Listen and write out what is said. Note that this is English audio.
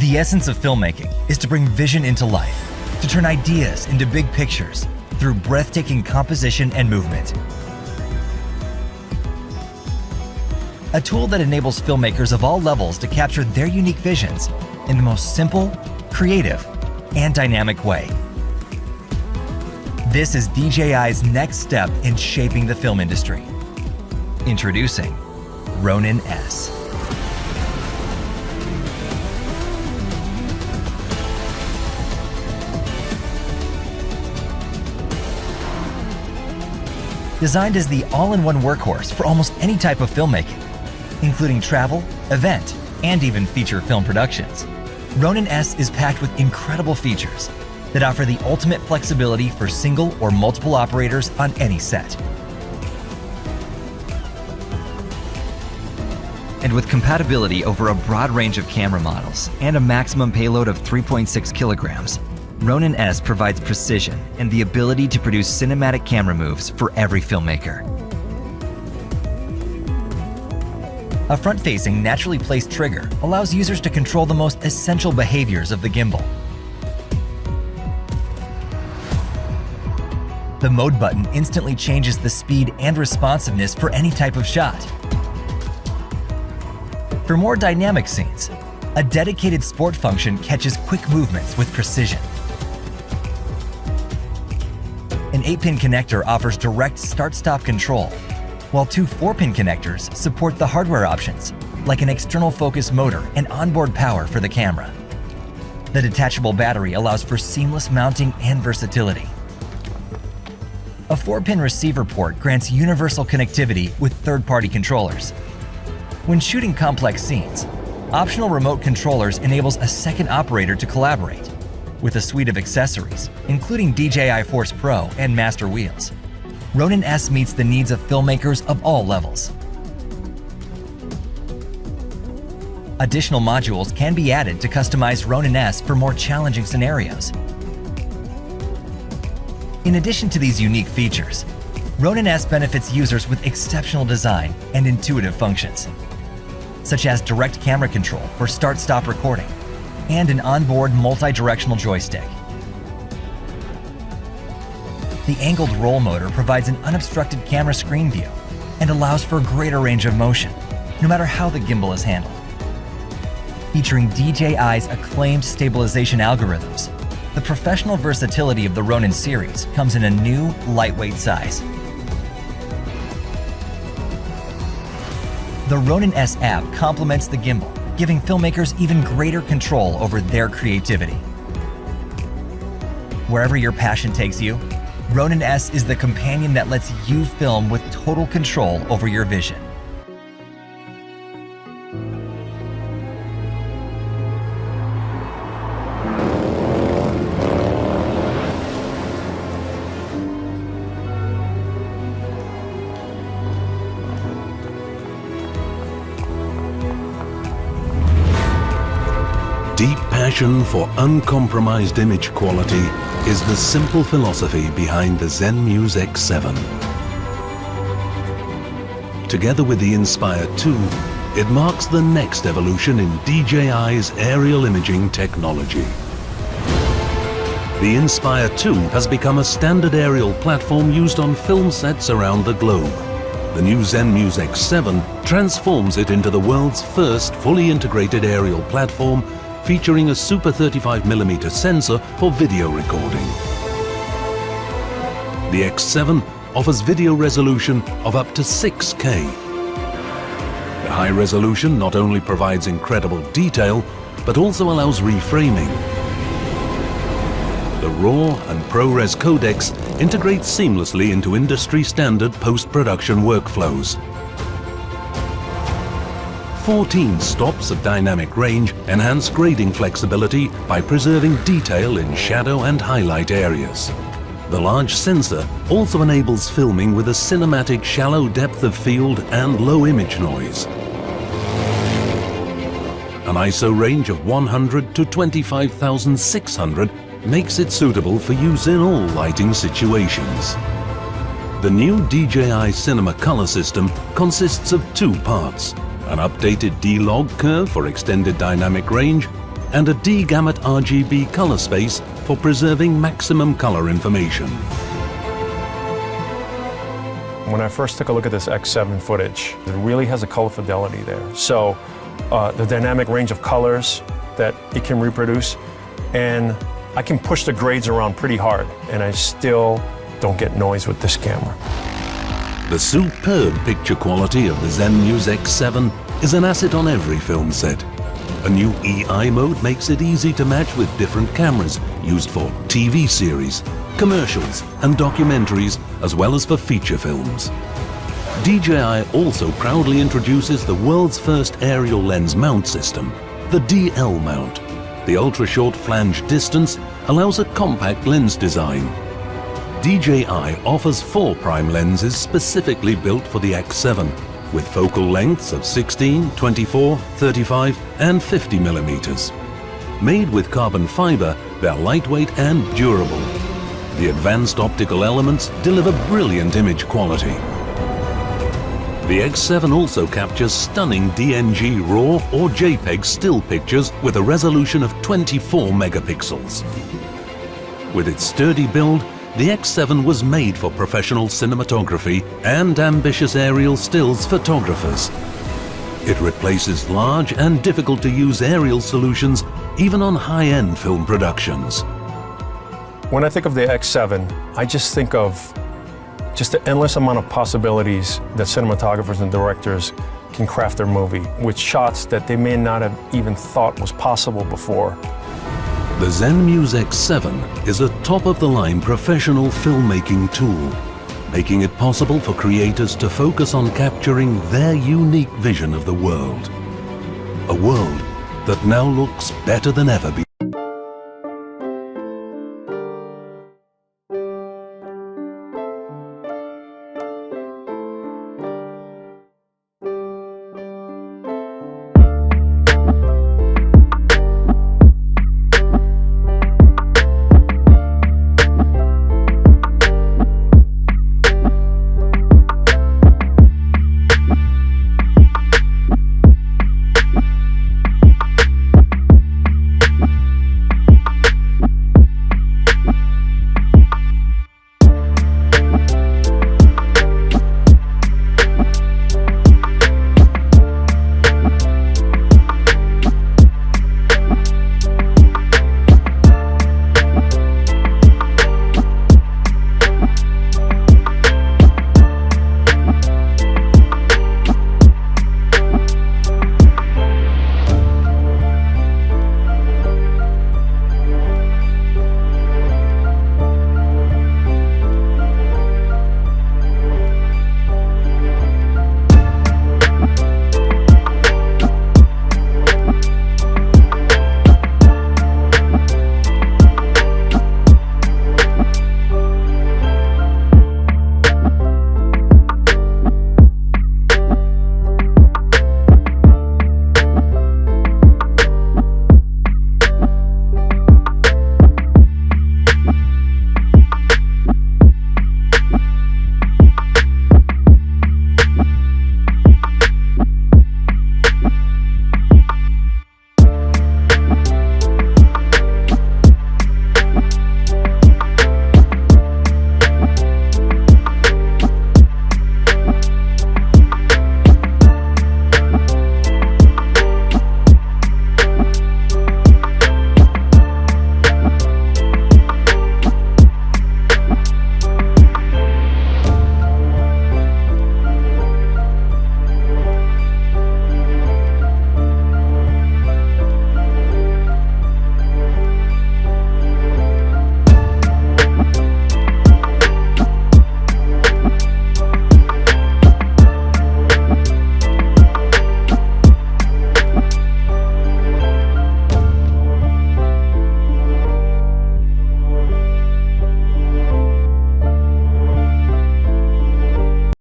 The essence of filmmaking is to bring vision into life, to turn ideas into big pictures through breathtaking composition and movement. A tool that enables filmmakers of all levels to capture their unique visions in the most simple, creative, and dynamic way. This is DJI's next step in shaping the film industry. Introducing Ronin-S. Designed as the all-in-one workhorse for almost any type of filmmaking, including travel, event, and even feature film productions, Ronin-S is packed with incredible features that offer the ultimate flexibility for single or multiple operators on any set. And with compatibility over a broad range of camera models and a maximum payload of 3.6 kilograms, Ronin-S provides precision and the ability to produce cinematic camera moves for every filmmaker. A front-facing, naturally placed trigger allows users to control the most essential behaviors of the gimbal. The mode button instantly changes the speed and responsiveness for any type of shot. For more dynamic scenes, a dedicated sport function catches quick movements with precision. An 8-pin connector offers direct start-stop control, while two 4-pin connectors support the hardware options, like an external focus motor and onboard power for the camera. The detachable battery allows for seamless mounting and versatility. A 4-pin receiver port grants universal connectivity with third-party controllers. When shooting complex scenes, optional remote controllers enables a second operator to collaborate. With a suite of accessories, including DJI Force Pro and Master Wheels, Ronin-S meets the needs of filmmakers of all levels. Additional modules can be added to customize Ronin-S for more challenging scenarios. In addition to these unique features, Ronin-S benefits users with exceptional design and intuitive functions, such as direct camera control for start-stop recording and an onboard multi-directional joystick. The angled roll motor provides an unobstructed camera screen view and allows for greater range of motion, no matter how the gimbal is handled. Featuring DJI's acclaimed stabilization algorithms, the professional versatility of the Ronin series comes in a new, lightweight size. The Ronin-S app complements the gimbal, giving filmmakers even greater control over their creativity. Wherever your passion takes you, Ronin-S is the companion that lets you film with total control over your vision. Deep passion for uncompromised image quality is the simple philosophy behind the Zenmuse X7. Together with the Inspire 2, it marks the next evolution in DJI's aerial imaging technology. The Inspire 2 has become a standard aerial platform used on film sets around the globe. The new Zenmuse X7 transforms it into the world's first fully integrated aerial platform featuring a Super 35mm sensor for video recording. The X7 offers video resolution of up to 6K. The high resolution not only provides incredible detail, but also allows reframing. The RAW and ProRes codecs integrate seamlessly into industry-standard post-production workflows. 14 stops of dynamic range enhance grading flexibility by preserving detail in shadow and highlight areas. The large sensor also enables filming with a cinematic shallow depth of field and low image noise. An ISO range of 100 to 25,600 makes it suitable for use in all lighting situations. The new DJI Cinema color system consists of two parts: an updated D-log curve for extended dynamic range and a D-gamut RGB color space for preserving maximum color information. When I first took a look at this X7 footage, it really has a color fidelity there. So the dynamic range of colors that it can reproduce, and I can push the grades around pretty hard, and I still don't get noise with this camera. The superb picture quality of the Zenmuse X7 is an asset on every film set. A new EI mode makes it easy to match with different cameras used for TV series, commercials and documentaries, as well as for feature films. DJI also proudly introduces the world's first aerial lens mount system, the DL mount. The ultra-short flange distance allows a compact lens design. DJI offers 4 prime lenses specifically built for the X7, with focal lengths of 16, 24, 35 and 50 millimeters. Made with carbon fiber, they're lightweight and durable. The advanced optical elements deliver brilliant image quality. The X7 also captures stunning DNG RAW or JPEG still pictures with a resolution of 24 megapixels. With its sturdy build, the X7 was made for professional cinematography and ambitious aerial stills photographers. It replaces large and difficult-to-use aerial solutions even on high-end film productions. When I think of the X7, I just think of just the endless amount of possibilities that cinematographers and directors can craft their movie with shots that they may not have even thought was possible before. The Zenmuse X7 is a top-of-the-line professional filmmaking tool, making it possible for creators to focus on capturing their unique vision of the world. A world that now looks better than ever before.